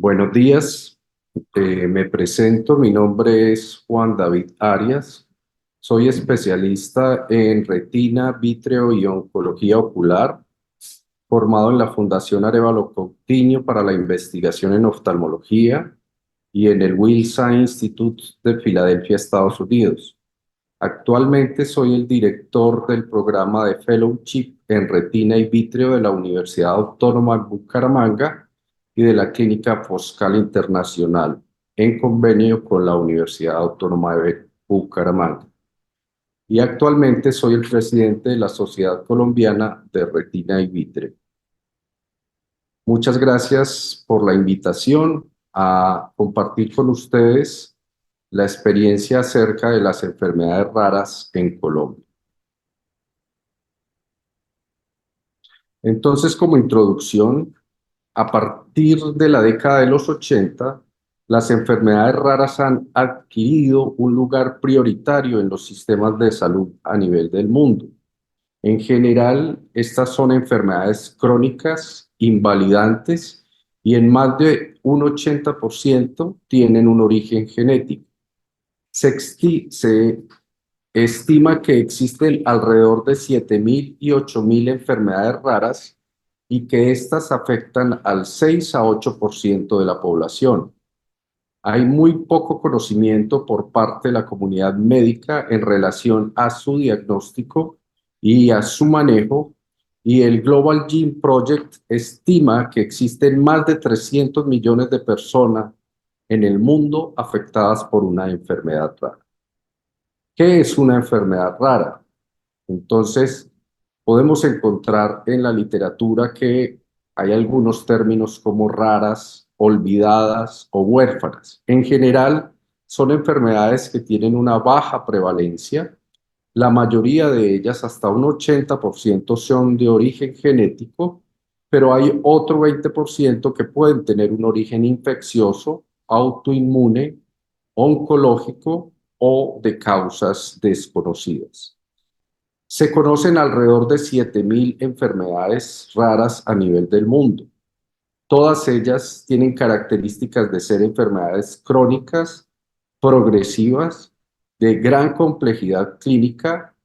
Buenos días, me presento, mi nombre es Juan David Arias, soy especialista en retina, vítreo y oncología ocular, formado en la Fundación Arévalo Coutinho para la investigación en oftalmología y en el Wills Eye Institute de Filadelfia, Estados Unidos. Actualmente soy el director del programa de Fellowship en Retina y Vítreo de la Universidad Autónoma de Bucaramanga y de la Clínica Foscal Internacional, en convenio con la Universidad Autónoma de Bucaramanga. Y actualmente soy el presidente de la Sociedad Colombiana de Retina y Vítreo. Muchas gracias por la invitación a compartir con ustedes la experiencia acerca de las enfermedades raras en Colombia. Entonces, como introducción, a partir de la década de los 80, las enfermedades raras han adquirido un lugar prioritario en los sistemas de salud a nivel del mundo. En general, estas son enfermedades crónicas, invalidantes y en más de un 80% tienen un origen genético. Se estima que existen alrededor de 7.000 y 8.000 enfermedades raras y que éstas afectan al 6 a 8% de la población. Hay muy poco conocimiento por parte de la comunidad médica en relación a su diagnóstico y a su manejo, y el Global Gene Project estima que existen más de 300 millones de personas en el mundo afectadas por una enfermedad rara. ¿Qué es una enfermedad rara? Entonces, podemos encontrar en la literatura que hay algunos términos como raras, olvidadas o huérfanas. En general, son enfermedades que tienen una baja prevalencia. La mayoría de ellas, hasta un 80%, son de origen genético, pero hay otro 20% que pueden tener un origen infeccioso, autoinmune, oncológico o de causas desconocidas. Se conocen alrededor de 7.000 enfermedades raras a nivel del mundo. Todas ellas tienen características de ser enfermedades crónicas, progresivas, de gran complejidad clínica,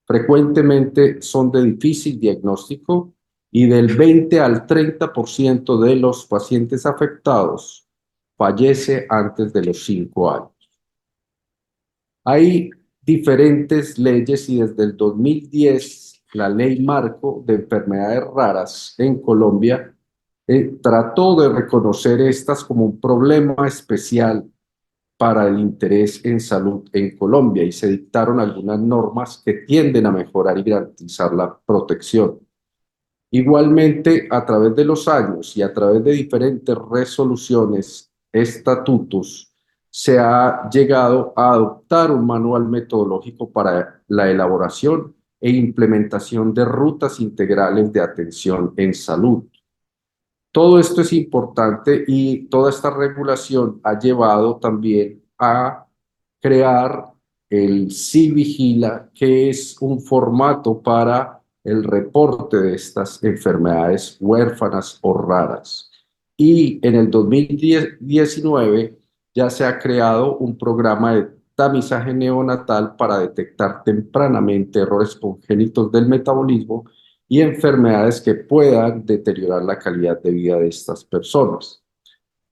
frecuentemente son de difícil diagnóstico y del 20 al 30% de los pacientes afectados fallece antes de los 5 años. Hay diferentes leyes y desde el 2010 la ley marco de enfermedades raras en Colombia trató de reconocer estas como un problema especial para el interés en salud en Colombia y se dictaron algunas normas que tienden a mejorar y garantizar la protección. Igualmente, a través de los años y a través de diferentes resoluciones, estatutos, se ha llegado a adoptar un manual metodológico para la elaboración e implementación de rutas integrales de atención en salud. Todo esto es importante y toda esta regulación ha llevado también a crear el CIVIGILA, que es un formato para el reporte de estas enfermedades huérfanas o raras. Y en el 2019 ya se ha creado un programa de tamizaje neonatal para detectar tempranamente errores congénitos del metabolismo y enfermedades que puedan deteriorar la calidad de vida de estas personas.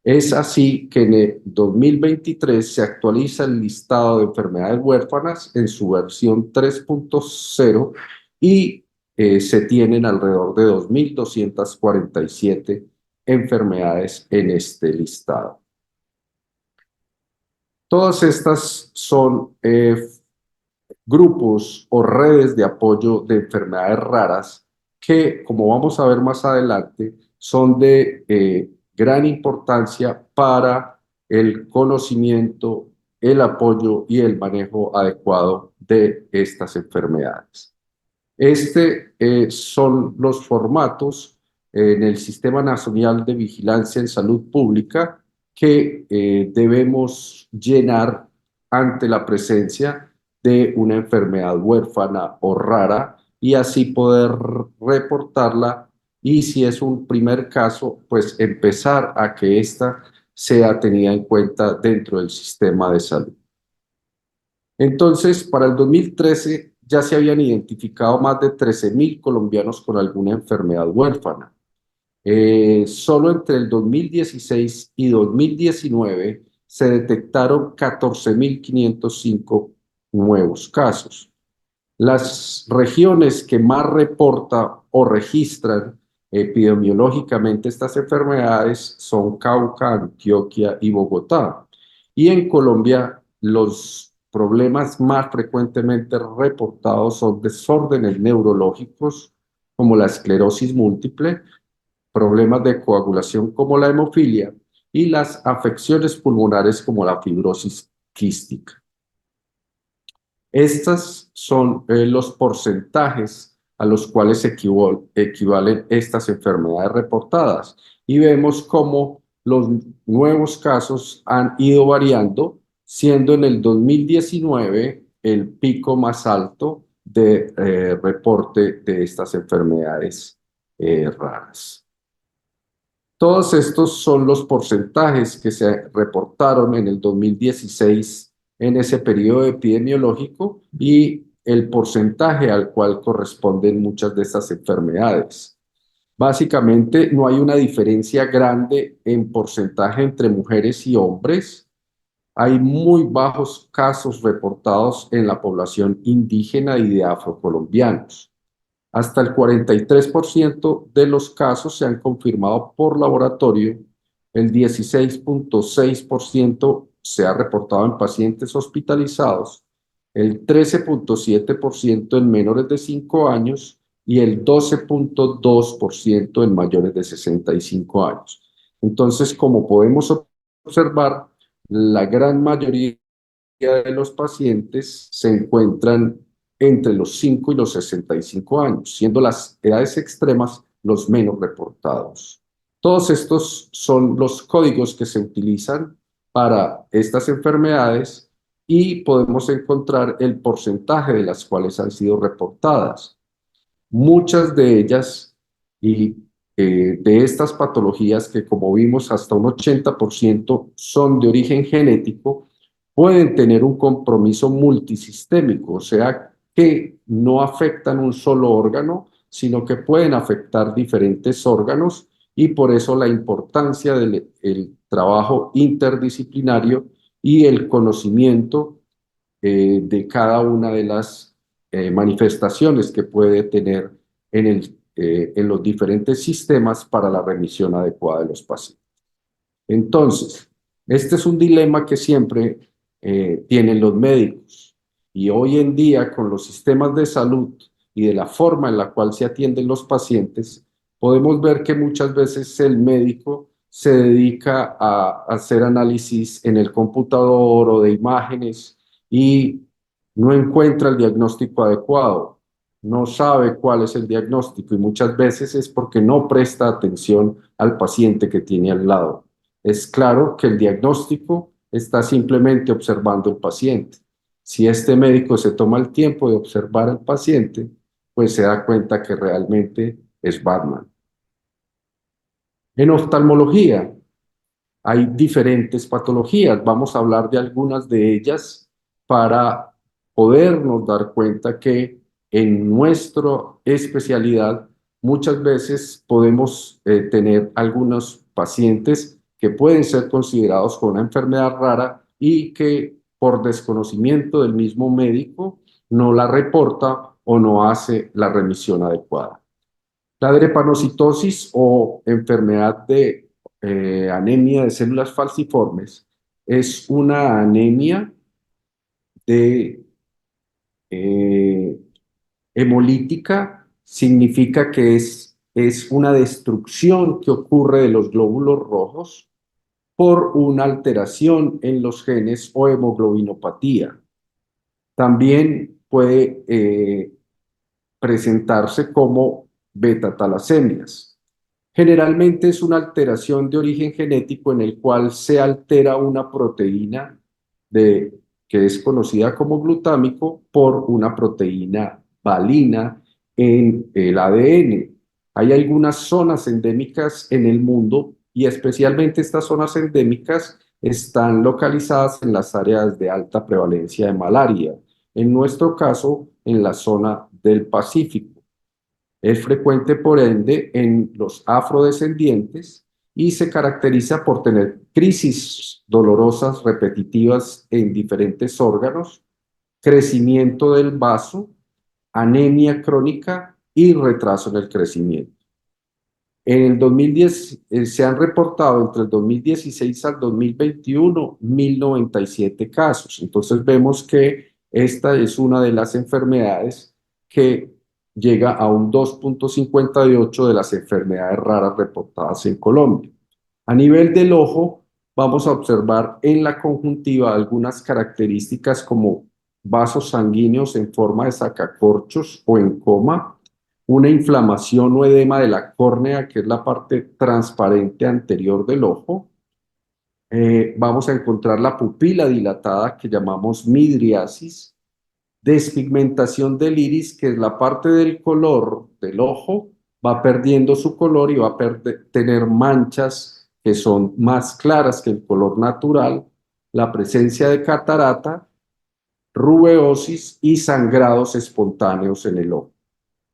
Es así que en el 2023 se actualiza el listado de enfermedades huérfanas en su versión 3.0 y se tienen alrededor de 2.247 enfermedades en este listado. Todas estas son grupos o redes de apoyo de enfermedades raras que, como vamos a ver más adelante, son de gran importancia para el conocimiento, el apoyo y el manejo adecuado de estas enfermedades. Son los formatos en el Sistema Nacional de Vigilancia en Salud Pública que debemos llenar ante la presencia de una enfermedad huérfana o rara y así poder reportarla y si es un primer caso, pues empezar a que ésta sea tenida en cuenta dentro del sistema de salud. Entonces, para el 2013 ya se habían identificado más de 13.000 colombianos con alguna enfermedad huérfana. Solo entre el 2016 y 2019 se detectaron 14.505 nuevos casos. Las regiones que más reportan o registran epidemiológicamente estas enfermedades son Cauca, Antioquia y Bogotá. Y en Colombia los problemas más frecuentemente reportados son desórdenes neurológicos como la esclerosis múltiple, problemas de coagulación como la hemofilia y las afecciones pulmonares como la fibrosis quística. Estos son los porcentajes a los cuales equivalen estas enfermedades reportadas. Y vemos cómo los nuevos casos han ido variando, siendo en el 2019 el pico más alto de reporte de estas enfermedades raras. Todos estos son los porcentajes que se reportaron en el 2016 en ese periodo epidemiológico y el porcentaje al cual corresponden muchas de estas enfermedades. Básicamente no hay una diferencia grande en porcentaje entre mujeres y hombres. Hay muy bajos casos reportados en la población indígena y de afrocolombianos. Hasta el 43% de los casos se han confirmado por laboratorio, el 16.6% se ha reportado en pacientes hospitalizados, el 13.7% en menores de 5 años y el 12.2% en mayores de 65 años. Entonces, como podemos observar, la gran mayoría de los pacientes se encuentran entre los 5 y los 65 años, siendo las edades extremas los menos reportados. Todos estos son los códigos que se utilizan para estas enfermedades y podemos encontrar el porcentaje de las cuales han sido reportadas. Muchas de ellas y de estas patologías que como vimos hasta un 80% son de origen genético, pueden tener un compromiso multisistémico, o sea que no afectan un solo órgano, sino que pueden afectar diferentes órganos y por eso la importancia del trabajo interdisciplinario y el conocimiento de cada una de las manifestaciones que puede tener en los diferentes sistemas para la remisión adecuada de los pacientes. Entonces, este es un dilema que siempre tienen los médicos y hoy en día con los sistemas de salud y de la forma en la cual se atienden los pacientes, podemos ver que muchas veces el médico se dedica a hacer análisis en el computador o de imágenes y no encuentra el diagnóstico adecuado, no sabe cuál es el diagnóstico y muchas veces es porque no presta atención al paciente que tiene al lado. Es claro que el diagnóstico está simplemente observando al paciente. Si este médico se toma el tiempo de observar al paciente, pues se da cuenta que realmente es Batman. En oftalmología hay diferentes patologías. Vamos a hablar de algunas de ellas para podernos dar cuenta que en nuestra especialidad muchas veces podemos tener algunos pacientes que pueden ser considerados con una enfermedad rara y que por desconocimiento del mismo médico no la reporta o no hace la remisión adecuada. La drepanocitosis o enfermedad de anemia de células falciformes es una anemia de eh, hemolítica, significa que es una destrucción que ocurre de los glóbulos rojos por una alteración en los genes o hemoglobinopatía. También puede presentarse como beta-talasemias. Generalmente es una alteración de origen genético en el cual se altera una proteína que es conocida como glutámico por una proteína valina en el ADN. Hay algunas zonas endémicas en el mundo y especialmente estas zonas endémicas están localizadas en las áreas de alta prevalencia de malaria, en nuestro caso en la zona del Pacífico. Es frecuente, por ende, en los afrodescendientes y se caracteriza por tener crisis dolorosas repetitivas en diferentes órganos, crecimiento del vaso, anemia crónica y retraso en el crecimiento. En el 2010 se han reportado entre el 2016 al 2021 1097 casos. Entonces vemos que esta es una de las enfermedades que llega a un 2,58 de las enfermedades raras reportadas en Colombia. A nivel del ojo, vamos a observar en la conjuntiva algunas características como vasos sanguíneos en forma de sacacorchos o en coma, una inflamación o edema de la córnea, que es la parte transparente anterior del ojo. Vamos a encontrar la pupila dilatada, que llamamos midriasis, despigmentación del iris, que es la parte del color del ojo, va perdiendo su color y va a tener manchas que son más claras que el color natural, la presencia de catarata, rubeosis y sangrados espontáneos en el ojo.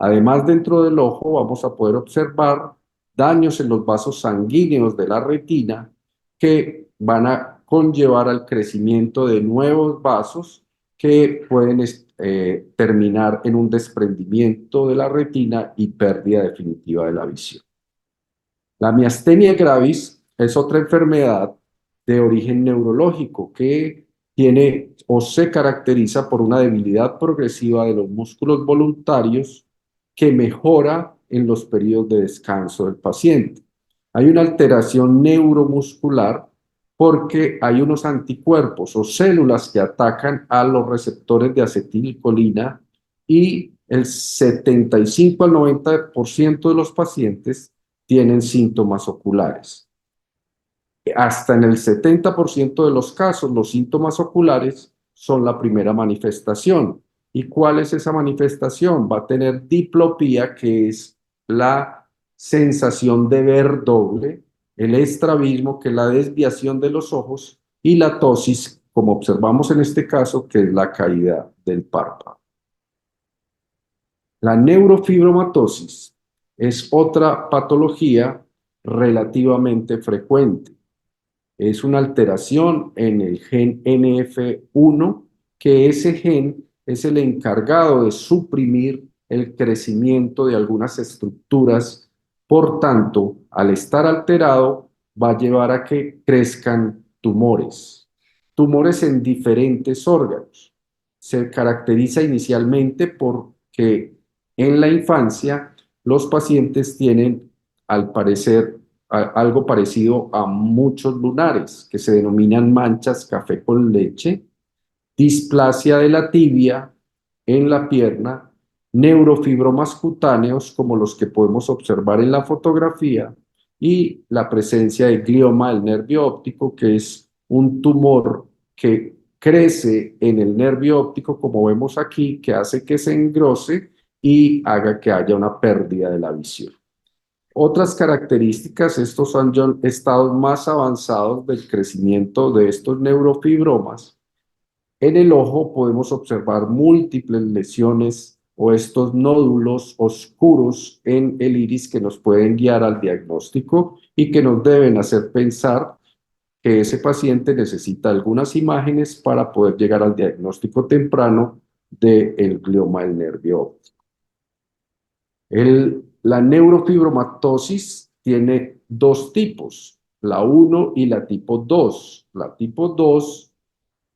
Además, dentro del ojo vamos a poder observar daños en los vasos sanguíneos de la retina que van a conllevar al crecimiento de nuevos vasos que pueden terminar en un desprendimiento de la retina y pérdida definitiva de la visión. La miastenia gravis es otra enfermedad de origen neurológico que tiene o se caracteriza por una debilidad progresiva de los músculos voluntarios que mejora en los periodos de descanso del paciente. Hay una alteración neuromuscular porque hay unos anticuerpos o células que atacan a los receptores de acetilcolina y el 75 al 90% de los pacientes tienen síntomas oculares. Hasta en el 70% de los casos, los síntomas oculares son la primera manifestación. ¿Y cuál es esa manifestación? Va a tener diplopía, que es la sensación de ver doble, el estrabismo, que es la desviación de los ojos, y la ptosis, como observamos en este caso, que es la caída del párpado. La neurofibromatosis es otra patología relativamente frecuente. Es una alteración en el gen NF1, que ese gen es el encargado de suprimir el crecimiento de algunas estructuras. Por tanto, al estar alterado, va a llevar a que crezcan tumores. Tumores en diferentes órganos. Se caracteriza inicialmente porque en la infancia los pacientes tienen, al parecer, algo parecido a muchos lunares, que se denominan manchas café con leche, displasia de la tibia en la pierna, neurofibromas cutáneos como los que podemos observar en la fotografía y la presencia de glioma del nervio óptico, que es un tumor que crece en el nervio óptico, como vemos aquí, que hace que se engrose y haga que haya una pérdida de la visión. Otras características, estos son estados más avanzados del crecimiento de estos neurofibromas. En el ojo podemos observar múltiples lesiones o estos nódulos oscuros en el iris que nos pueden guiar al diagnóstico y que nos deben hacer pensar que ese paciente necesita algunas imágenes para poder llegar al diagnóstico temprano del glioma del nervio óptico. La neurofibromatosis tiene dos tipos, la 1 y la tipo 2. La tipo 2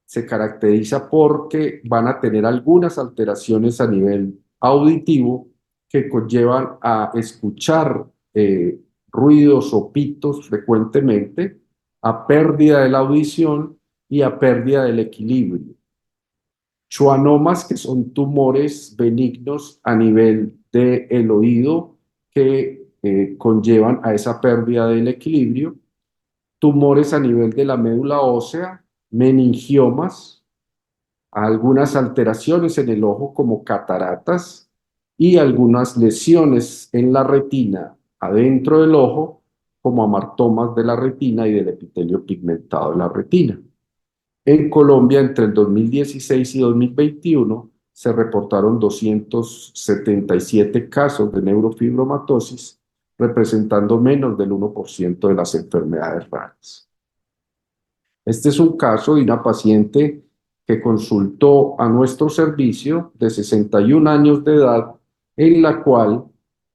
se caracteriza porque van a tener algunas alteraciones a nivel auditivo que conllevan a escuchar ruidos o pitos frecuentemente, a pérdida de la audición y a pérdida del equilibrio. Schwannomas, que son tumores benignos a nivel del oído que conllevan a esa pérdida del equilibrio, tumores a nivel de la médula ósea, meningiomas, algunas alteraciones en el ojo como cataratas y algunas lesiones en la retina adentro del ojo, como amartomas de la retina y del epitelio pigmentado de la retina. En Colombia, entre el 2016 y 2021, se reportaron 277 casos de neurofibromatosis, representando menos del 1% de las enfermedades raras. Este es un caso de una paciente que consultó a nuestro servicio de 61 años de edad, en la cual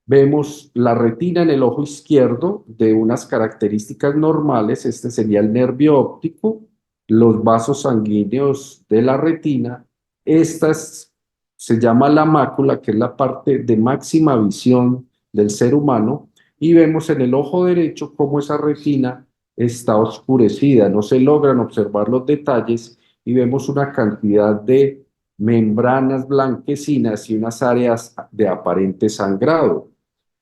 vemos la retina en el ojo izquierdo de unas características normales. Este sería el nervio óptico, los vasos sanguíneos de la retina. Se llama la mácula, que es la parte de máxima visión del ser humano, y vemos en el ojo derecho cómo esa retina está oscurecida, no se logran observar los detalles y vemos una cantidad de membranas blanquecinas y unas áreas de aparente sangrado.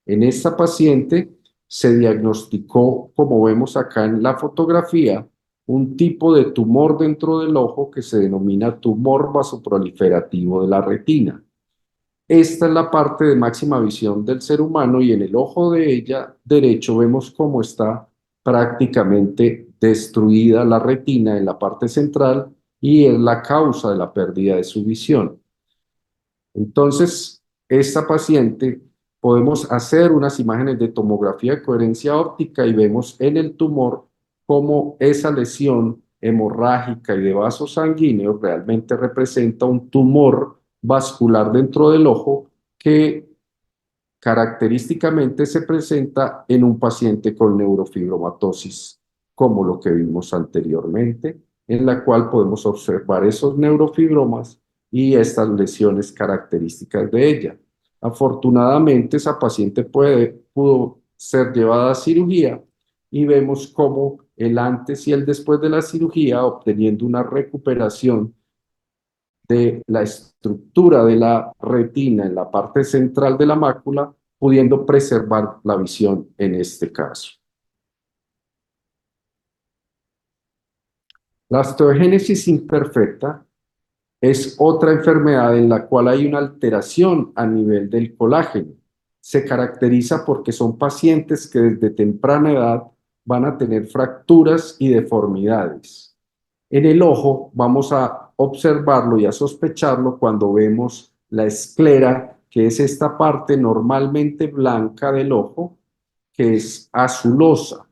En esta paciente se diagnosticó, como vemos acá en la fotografía, un tipo de tumor dentro del ojo que se denomina tumor vasoproliferativo de la retina. Esta es la parte de máxima visión del ser humano y en el ojo de ella derecho vemos cómo está prácticamente destruida la retina en la parte central y es la causa de la pérdida de su visión. Entonces, esta paciente podemos hacer unas imágenes de tomografía de coherencia óptica y vemos en el tumor cómo esa lesión hemorrágica y de vasos sanguíneos realmente representa un tumor vascular dentro del ojo que característicamente se presenta en un paciente con neurofibromatosis, como lo que vimos anteriormente, en la cual podemos observar esos neurofibromas y estas lesiones características de ella. Afortunadamente, esa paciente pudo ser llevada a cirugía y vemos cómo el antes y el después de la cirugía, obteniendo una recuperación de la estructura de la retina en la parte central de la mácula, pudiendo preservar la visión en este caso. La osteogénesis imperfecta es otra enfermedad en la cual hay una alteración a nivel del colágeno. Se caracteriza porque son pacientes que desde temprana edad van a tener fracturas y deformidades. En el ojo vamos a observarlo y a sospecharlo cuando vemos la esclera, que es esta parte normalmente blanca del ojo, que es azulosa.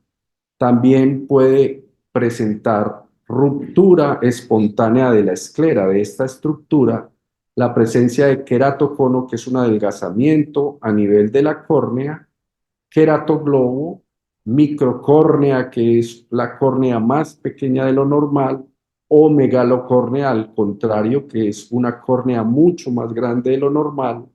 También puede presentar ruptura espontánea de la esclera, de esta estructura, la presencia de queratocono, que es un adelgazamiento a nivel de la córnea, queratoglobo, microcórnea, que es la córnea más pequeña de lo normal, o megalocórnea, al contrario, que es una córnea mucho más grande de lo normal.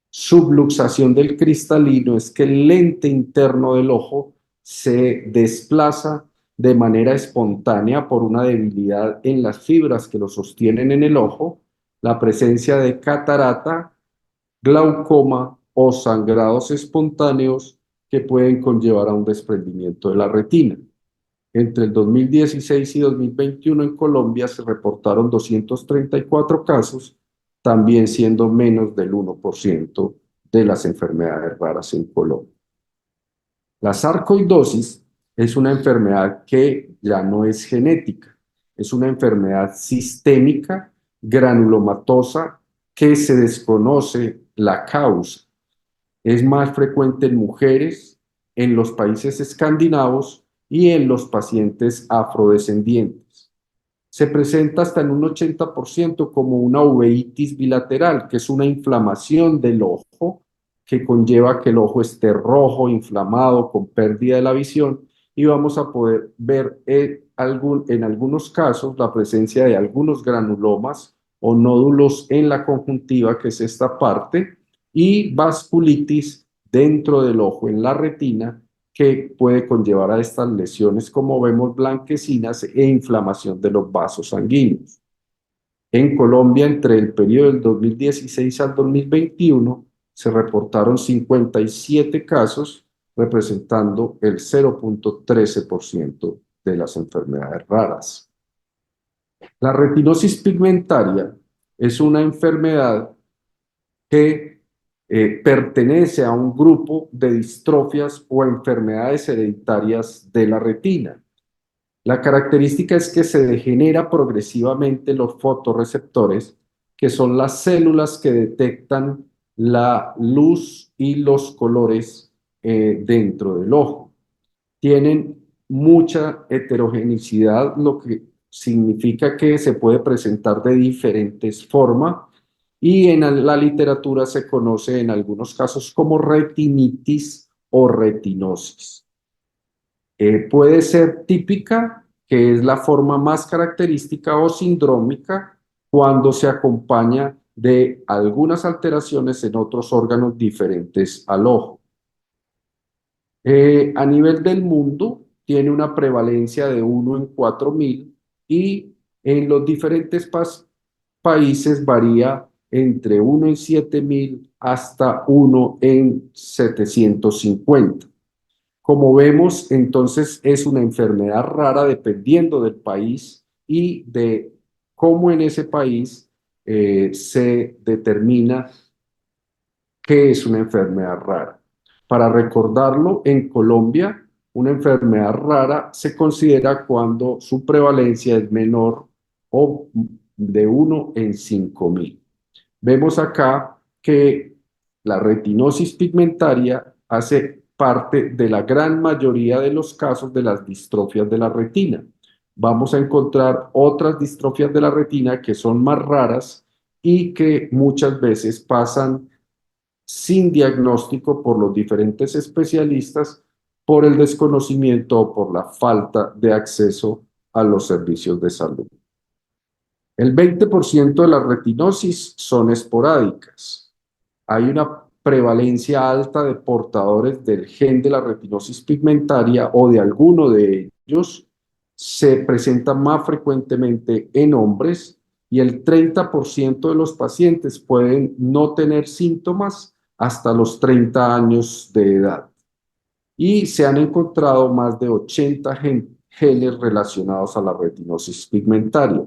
Subluxación del cristalino es que el lente interno del ojo se desplaza de manera espontánea por una debilidad en las fibras que lo sostienen en el ojo, la presencia de catarata, glaucoma o sangrados espontáneos que pueden conllevar a un desprendimiento de la retina. Entre el 2016 y 2021 en Colombia se reportaron 234 casos, también siendo menos del 1% de las enfermedades raras en Colombia. La sarcoidosis es una enfermedad que ya no es genética, es una enfermedad sistémica, granulomatosa, que se desconoce la causa. Es más frecuente en mujeres, en los países escandinavos y en los pacientes afrodescendientes. Se presenta hasta en un 80% como una uveitis bilateral, que es una inflamación del ojo que conlleva que el ojo esté rojo, inflamado, con pérdida de la visión, y vamos a poder ver en algunos casos la presencia de algunos granulomas o nódulos en la conjuntiva, que es esta parte, y vasculitis dentro del ojo, en la retina, que puede conllevar a estas lesiones, como vemos, blanquecinas e inflamación de los vasos sanguíneos. En Colombia, entre el periodo del 2016 al 2021, se reportaron 57 casos, representando el 0.13% de las enfermedades raras. La retinosis pigmentaria es una enfermedad que pertenece a un grupo de distrofias o enfermedades hereditarias de la retina. La característica es que se degenera progresivamente los fotorreceptores, que son las células que detectan la luz y los colores dentro del ojo. Tienen mucha heterogeneidad, lo que significa que se puede presentar de diferentes formas y en la literatura se conoce en algunos casos como retinitis o retinosis. Puede ser típica, que es la forma más característica, o sindrómica, cuando se acompaña de algunas alteraciones en otros órganos diferentes al ojo. A nivel del mundo, tiene una prevalencia de 1 en 4.000 y en los diferentes países varía entre 1 en 7.000 hasta 1 en 750. Como vemos, entonces es una enfermedad rara dependiendo del país y de cómo en ese país se determina qué es una enfermedad rara. Para recordarlo, en Colombia, una enfermedad rara se considera cuando su prevalencia es menor o de 1 en 5.000. Vemos acá que la retinosis pigmentaria hace parte de la gran mayoría de los casos de las distrofias de la retina. Vamos a encontrar otras distrofias de la retina que son más raras y que muchas veces pasan sin diagnóstico por los diferentes especialistas, por el desconocimiento o por la falta de acceso a los servicios de salud. El 20% de las retinosis son esporádicas. Hay una prevalencia alta de portadores del gen de la retinosis pigmentaria o de alguno de ellos. Se presenta más frecuentemente en hombres y el 30% de los pacientes pueden no tener síntomas hasta los 30 años de edad. Y se han encontrado más de 80 genes relacionados a la retinosis pigmentaria.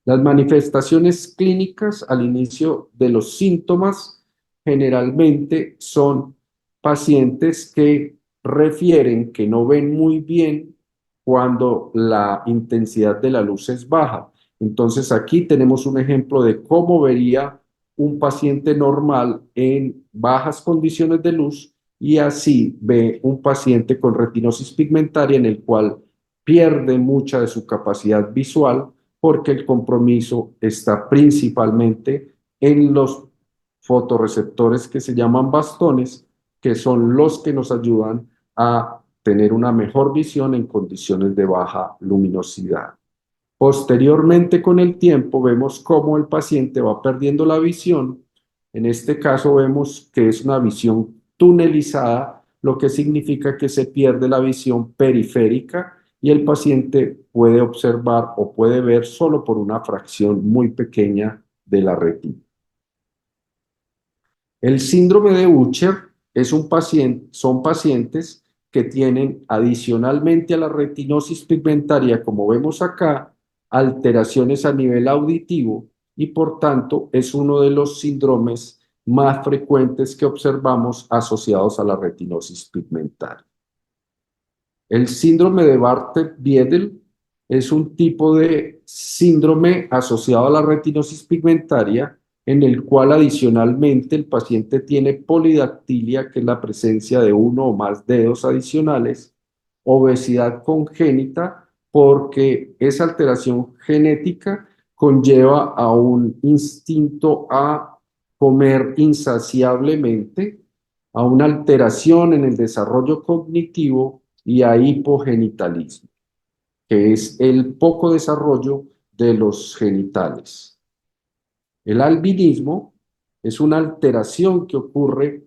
Las manifestaciones clínicas al inicio de los síntomas generalmente son pacientes que refieren que no ven muy bien cuando la intensidad de la luz es baja. Entonces aquí tenemos un ejemplo de cómo vería un paciente normal en bajas condiciones de luz y así ve un paciente con retinosis pigmentaria en el cual pierde mucha de su capacidad visual porque el compromiso está principalmente en los fotorreceptores que se llaman bastones, que son los que nos ayudan a tener una mejor visión en condiciones de baja luminosidad. Posteriormente, con el tiempo, vemos cómo el paciente va perdiendo la visión. En este caso vemos que es una visión tunelizada, lo que significa que se pierde la visión periférica y el paciente puede observar o puede ver solo por una fracción muy pequeña de la retina. El síndrome de Usher son pacientes que tienen, adicionalmente a la retinosis pigmentaria, como vemos acá, alteraciones a nivel auditivo y por tanto es uno de los síndromes más frecuentes que observamos asociados a la retinosis pigmentaria. El síndrome de Bardet-Biedl es un tipo de síndrome asociado a la retinosis pigmentaria en el cual adicionalmente el paciente tiene polidactilia, que es la presencia de uno o más dedos adicionales, obesidad congénita, porque esa alteración genética conlleva a un instinto a comer insaciablemente, a una alteración en el desarrollo cognitivo y a hipogenitalismo, que es el poco desarrollo de los genitales. El albinismo es una alteración que ocurre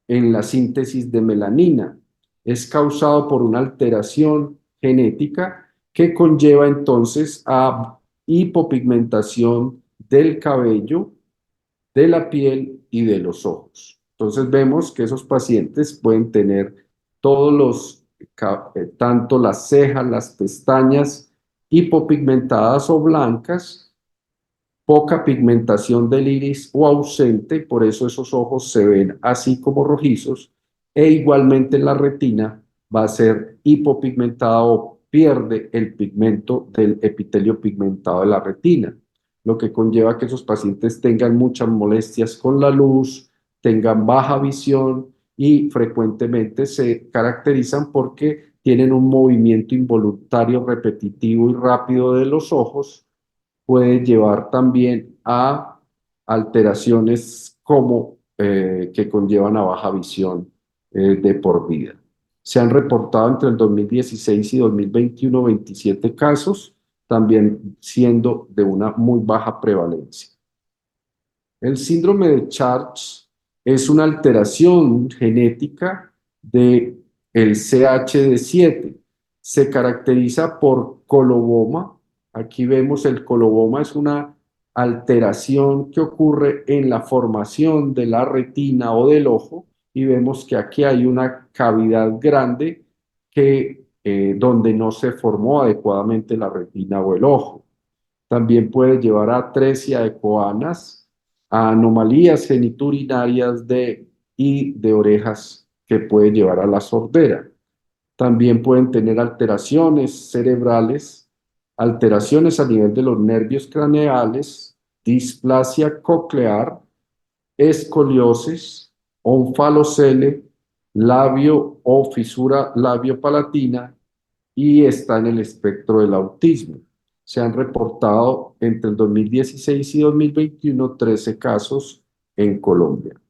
en la síntesis de melanina. Es causado por una alteración genética que conlleva entonces a hipopigmentación del cabello, de la piel y de los ojos. Entonces vemos que esos pacientes pueden tener todos los, tanto las cejas, las pestañas hipopigmentadas o blancas, poca pigmentación del iris o ausente, por eso esos ojos se ven así como rojizos, e igualmente en la retina va a ser hipopigmentada o pierde el pigmento del epitelio pigmentado de la retina, lo que conlleva que esos pacientes tengan muchas molestias con la luz, tengan baja visión y frecuentemente se caracterizan porque tienen un movimiento involuntario repetitivo y rápido de los ojos. Puede llevar también a alteraciones como que conllevan a baja visión de por vida. Se han reportado entre el 2016 y 2021 27 casos, también siendo de una muy baja prevalencia. El síndrome de Charles es una alteración genética de el CHD7. Se caracteriza por coloboma. Aquí vemos el coloboma, es una alteración que ocurre en la formación de la retina o del ojo y vemos que aquí hay una cavidad grande donde no se formó adecuadamente la retina o el ojo. También puede llevar a atresia de coanas, a anomalías geniturinarias y de orejas que puede llevar a la sordera. También pueden tener alteraciones cerebrales, alteraciones a nivel de los nervios craneales, displasia coclear, escoliosis, onfalocele, labio o fisura labiopalatina y está en el espectro del autismo. Se han reportado entre el 2016 y 2021 13 casos en Colombia.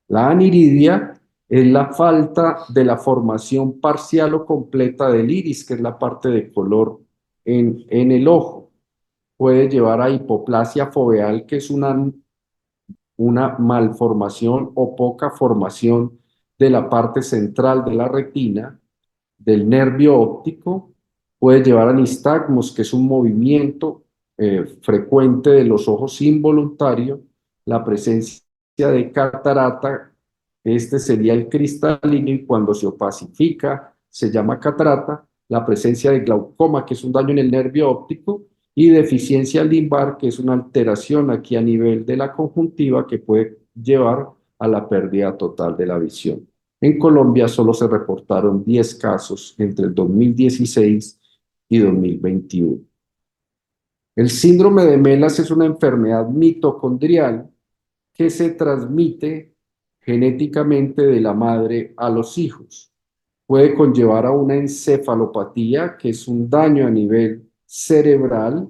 La aniridia es la falta de la formación parcial o completa del iris, que es la parte de color en el ojo. Puede llevar a hipoplasia foveal, que es una malformación o poca formación de la parte central de la retina, del nervio óptico. Puede llevar a nistagmos, que es un movimiento frecuente de los ojos involuntario, la presencia de catarata, este sería el cristalino y cuando se opacifica se llama catarata, la presencia de glaucoma, que es un daño en el nervio óptico, y deficiencia limbar, que es una alteración aquí a nivel de la conjuntiva que puede llevar a la pérdida total de la visión. En Colombia solo se reportaron 10 casos entre el 2016 y 2021. El síndrome de Melas es una enfermedad mitocondrial que se transmite genéticamente de la madre a los hijos. Puede conllevar a una encefalopatía, que es un daño a nivel cerebral,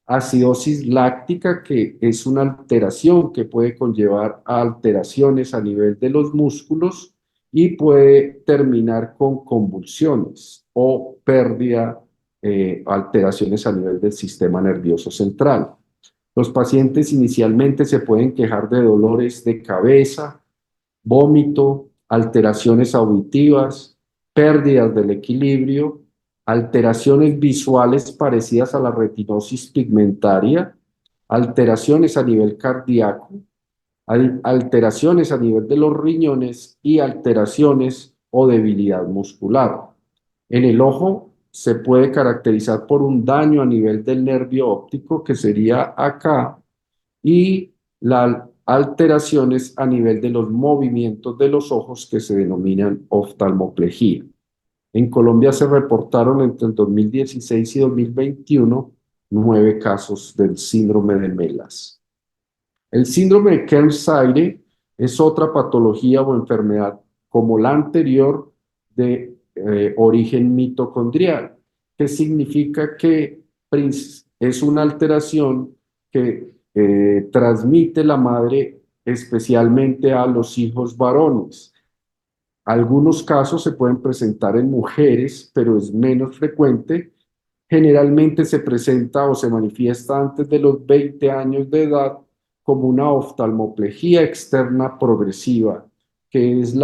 acidosis láctica, que es una alteración que puede conllevar a alteraciones a nivel de los músculos y puede terminar con convulsiones o pérdida, alteraciones a nivel del sistema nervioso central. Los pacientes inicialmente se pueden quejar de dolores de cabeza, vómito, alteraciones auditivas, pérdidas del equilibrio, alteraciones visuales parecidas a la retinosis pigmentaria, alteraciones a nivel cardíaco, alteraciones a nivel de los riñones y alteraciones o debilidad muscular. En el ojo se puede caracterizar por un daño a nivel del nervio óptico, que sería acá, y las alteraciones a nivel de los movimientos de los ojos que se denominan oftalmoplegia. En Colombia se reportaron entre el 2016 y 2021 9 casos del síndrome de Melas. El síndrome de Kearns-Sayre es otra patología o enfermedad como la anterior de origen mitocondrial, que significa que es una alteración que transmite la madre especialmente a los hijos varones. Algunos casos se pueden presentar en mujeres, pero es menos frecuente. Generalmente se presenta o se manifiesta antes de los 20 años de edad como una oftalmoplegia externa progresiva, que es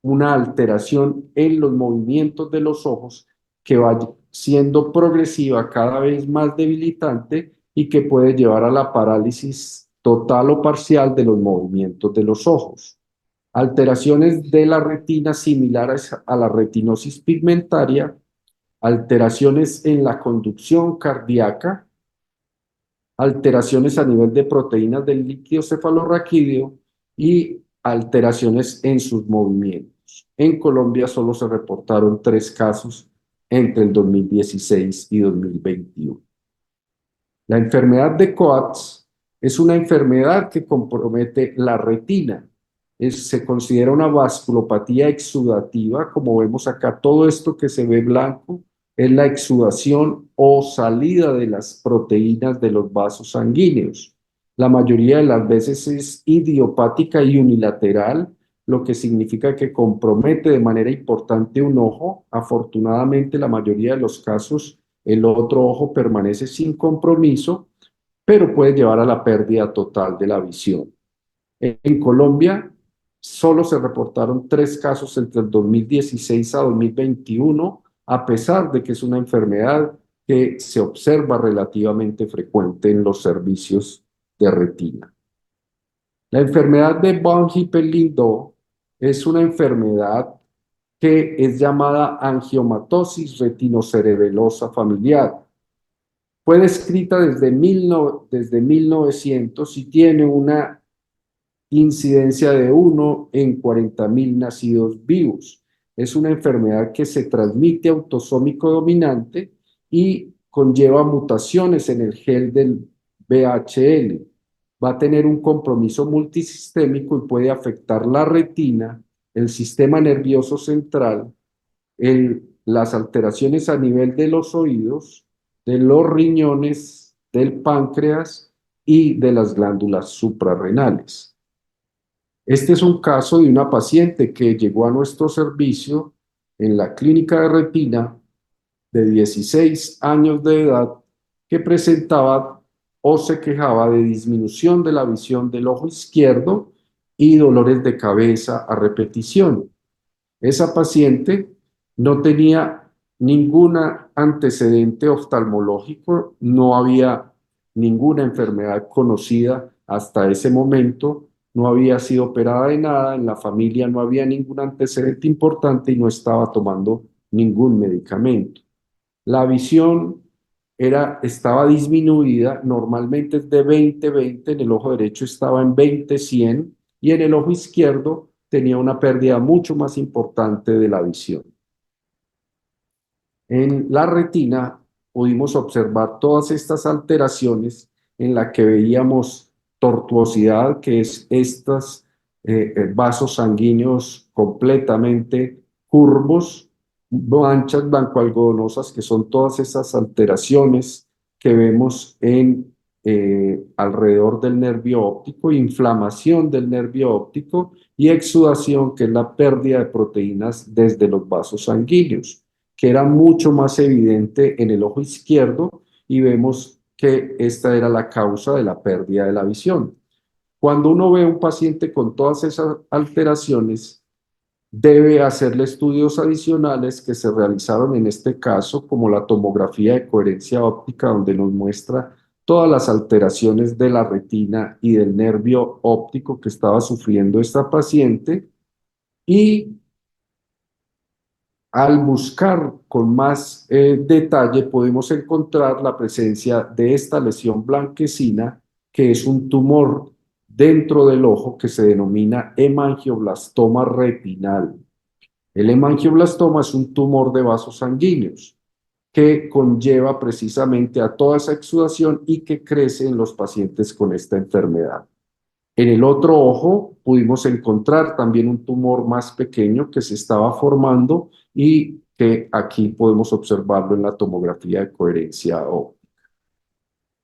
una alteración en los movimientos de los ojos que va siendo progresiva, cada vez más debilitante y que puede llevar a la parálisis total o parcial de los movimientos de los ojos. Alteraciones de la retina similares a la retinosis pigmentaria, alteraciones en la conducción cardíaca, alteraciones a nivel de proteínas del líquido cefalorraquídeo y alteraciones en sus movimientos. En Colombia solo se reportaron 3 casos entre el 2016 y 2021. La enfermedad de Coats es una enfermedad que compromete la retina. Se considera una vasculopatía exudativa, como vemos acá, todo esto que se ve blanco es la exudación o salida de las proteínas de los vasos sanguíneos. La mayoría de las veces es idiopática y unilateral, lo que significa que compromete de manera importante un ojo. Afortunadamente, la mayoría de los casos, el otro ojo permanece sin compromiso, pero puede llevar a la pérdida total de la visión. En Colombia solo se reportaron 3 casos entre el 2016 a 2021, a pesar de que es una enfermedad que se observa relativamente frecuente en los servicios de retina. La enfermedad de von Hippel-Lindau es una enfermedad que es llamada angiomatosis retinocerebelosa familiar. Fue descrita desde 1900 y tiene una incidencia de 1 en 40.000 nacidos vivos. Es una enfermedad que se transmite autosómico dominante y conlleva mutaciones en el gen del VHL. Va a tener un compromiso multisistémico y puede afectar la retina, el sistema nervioso central, las alteraciones a nivel de los oídos, de los riñones, del páncreas y de las glándulas suprarrenales. Este es un caso de una paciente que llegó a nuestro servicio en la clínica de retina de 16 años de edad que presentaba o se quejaba de disminución de la visión del ojo izquierdo y dolores de cabeza a repetición. Esa paciente no tenía ningún antecedente oftalmológico, no había ninguna enfermedad conocida hasta ese momento, no había sido operada de nada, en la familia no había ningún antecedente importante y no estaba tomando ningún medicamento. La visión estaba disminuida, normalmente es de 20/20, en el ojo derecho estaba en 20/100 y en el ojo izquierdo tenía una pérdida mucho más importante de la visión. En la retina pudimos observar todas estas alteraciones en la que veíamos tortuosidad, que es estos vasos sanguíneos completamente curvos, manchas blancoalgodonosas, que son todas esas alteraciones que vemos alrededor del nervio óptico, inflamación del nervio óptico y exudación, que es la pérdida de proteínas desde los vasos sanguíneos, que era mucho más evidente en el ojo izquierdo, y vemos que esta era la causa de la pérdida de la visión. Cuando uno ve a un paciente con todas esas alteraciones, debe hacerle estudios adicionales que se realizaron en este caso, como la tomografía de coherencia óptica, donde nos muestra todas las alteraciones de la retina y del nervio óptico que estaba sufriendo esta paciente, y al buscar con más detalle podemos encontrar la presencia de esta lesión blanquecina, que es un tumor dentro del ojo que se denomina hemangioblastoma retinal. El hemangioblastoma es un tumor de vasos sanguíneos que conlleva precisamente a toda esa exudación y que crece en los pacientes con esta enfermedad. En el otro ojo pudimos encontrar también un tumor más pequeño que se estaba formando y que aquí podemos observarlo en la tomografía de coherencia óptica.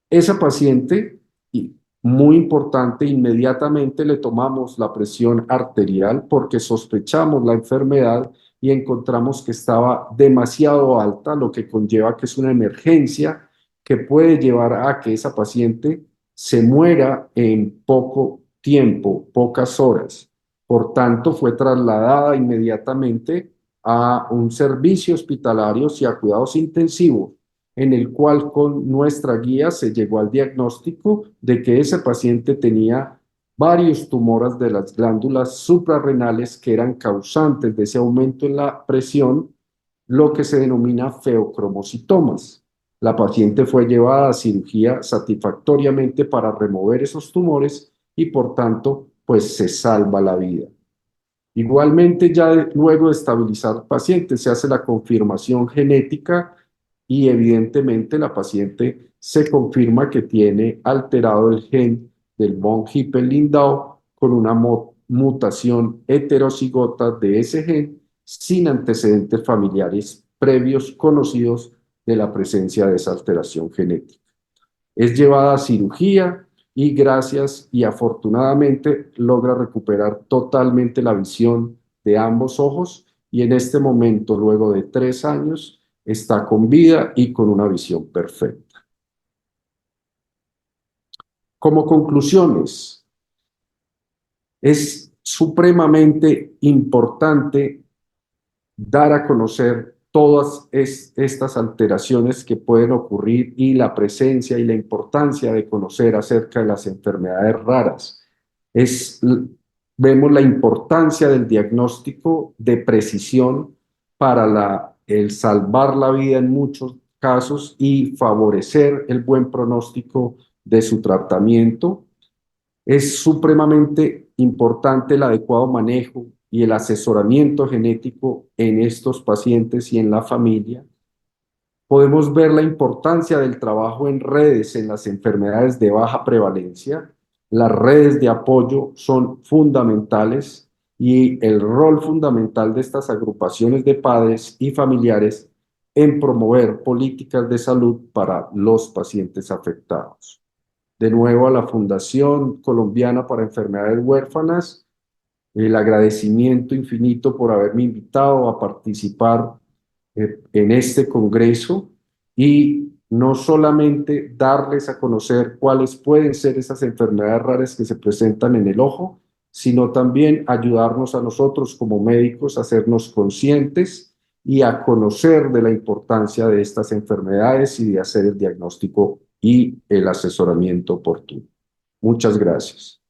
Esa paciente, y muy importante, inmediatamente le tomamos la presión arterial porque sospechamos la enfermedad y encontramos que estaba demasiado alta, lo que conlleva que es una emergencia que puede llevar a que esa paciente se muera en poco tiempo, pocas horas. Por tanto, fue trasladada inmediatamente a un servicio hospitalario y a cuidados intensivos, en el cual con nuestra guía se llegó al diagnóstico de que ese paciente tenía varios tumores de las glándulas suprarrenales que eran causantes de ese aumento en la presión, lo que se denomina feocromocitomas. La paciente fue llevada a cirugía satisfactoriamente para remover esos tumores y por tanto, pues se salva la vida. Igualmente, luego de estabilizar al paciente, se hace la confirmación genética y evidentemente la paciente se confirma que tiene alterado el gen del von Hippel-Lindau con una mutación heterocigota de ese gen sin antecedentes familiares previos conocidos de la presencia de esa alteración genética. Es llevada a cirugía y gracias y afortunadamente logra recuperar totalmente la visión de ambos ojos y en este momento, luego de 3 años, está con vida y con una visión perfecta. Como conclusiones, es supremamente importante dar a conocer todas estas alteraciones que pueden ocurrir y la presencia y la importancia de conocer acerca de las enfermedades raras. Vemos la importancia del diagnóstico de precisión para el salvar la vida en muchos casos y favorecer el buen pronóstico de su tratamiento. Es supremamente importante el adecuado manejo y el asesoramiento genético en estos pacientes y en la familia. Podemos ver la importancia del trabajo en redes en las enfermedades de baja prevalencia. Las redes de apoyo son fundamentales y el rol fundamental de estas agrupaciones de padres y familiares en promover políticas de salud para los pacientes afectados. De nuevo a la Fundación Colombiana para Enfermedades Huérfanas, el agradecimiento infinito por haberme invitado a participar en este congreso y no solamente darles a conocer cuáles pueden ser esas enfermedades raras que se presentan en el ojo, sino también ayudarnos a nosotros como médicos a hacernos conscientes y a conocer de la importancia de estas enfermedades y de hacer el diagnóstico y el asesoramiento oportuno. Muchas gracias.